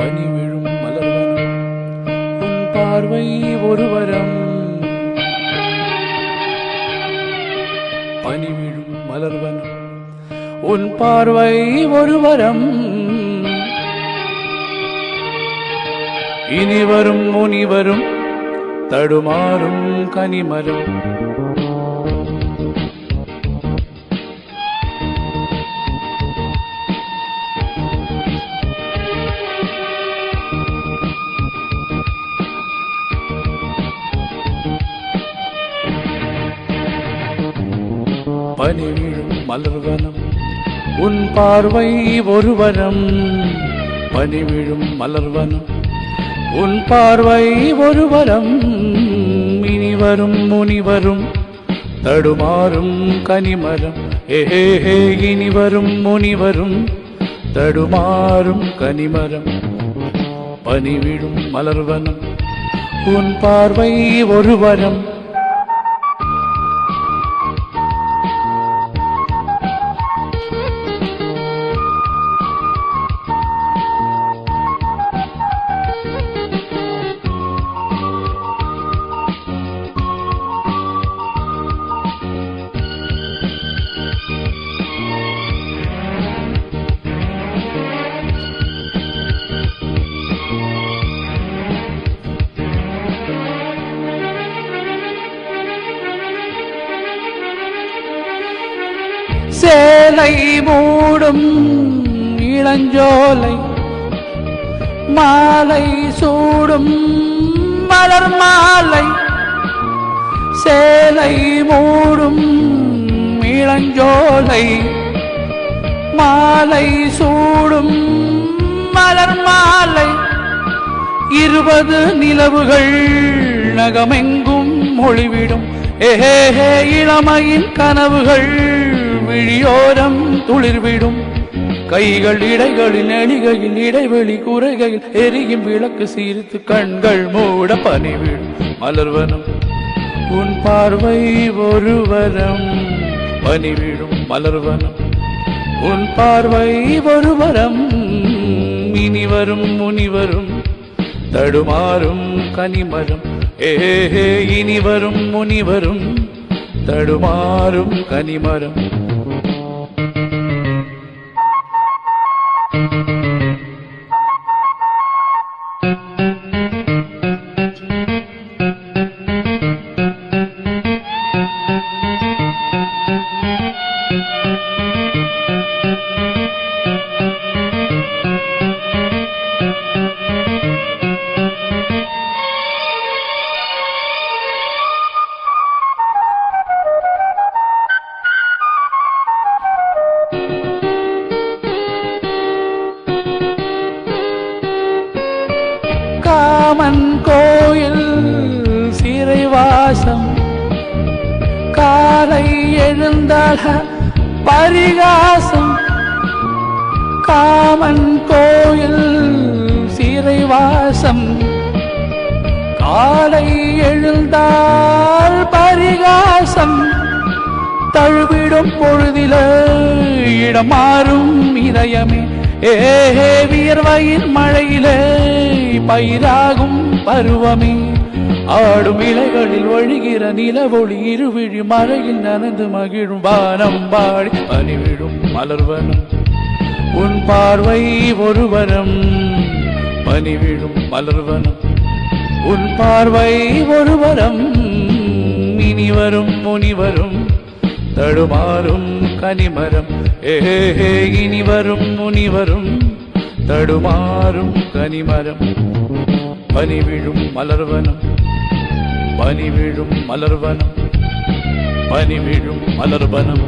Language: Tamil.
பனி விழும் மலர்வனம் உன் பார்வை ஒரு வரம். பனி விழும் மலர்வனம் உன் பார்வை ஒரு வரம். இனி வரும் முனிவரும் தடுமாறும் கனிமரம். பனி விழும் மலர்வனம் உன் பார்வை ஒரு வரம். பனி விழும் மலர்வனம் உன் பார்வை ஒரு வரம். இனி வரும் முனிவரும் தடுமாறும் கனிமரம். ஏஹே இனி வரும் முனிவரும் தடுமாறும் கனிமரம். பனி விழும் மலர்வனம் உன் பார்வை ஒரு வரம். சேலை மூடும் இளஞ்சோலை மாலை சூடும் மலர் மாலை. சேலை மூடும் இளஞ்சோலை மாலை சூடும் மலர் மாலை. 20 நிலவுகள் நகமெங்கும் ஒளிவிடும். ஏஹே இளமையின் கனவுகள் விழியோரம் துளிர்விடும். கைகள் இடைகளில் எளிகையில் இடைவெளி குறைகையில் எரியும் விளக்கு சீர்த்து கண்கள் மூட பனி விழும் மலர்வனம் உன் பார்வை ஒரு வரம். பனி விழும் மலர்வனம் உன் பார்வை ஒரு வரம். இனி வரும் முனிவரும் தடுமாறும் கனிமரம். ஏஹே இனி வரும் முனிவரும் தடுமாறும் கனிமரம். காமன் கோயில் சிறைவாசம் காலை எழுந்தால் பரிகாசம். காமன் கோயில் சிறைவாசம் காலை எழுந்தால் பரிகாசம். தழுவிடும் பொழுதில இடம் மாறும் இதயமே. ஏஹே வியர்வையின் மழையிலே பயிராகும் பருவமே. ஆடும் இலைகளில் ஒழுகிற நிலவொளி இருவிழி மழையில் நனைந்து மகிழும் வானம் பாடி பனி விழும் மலர்வனம் உன் பார்வை ஒரு வரம். பனி விழும் மலர்வனம் உன் பார்வை ஒரு வரம். இனி வரும் முனிவரும் தடுமாறும் கனிமரம். ஏஹே இனி வரும் முனிவரும் தடுமாறும் கனிமரம். பனி விழும் மலர்வனம் பனி விழும் மலர்வனம் பனி விழும் மலர்வனம்.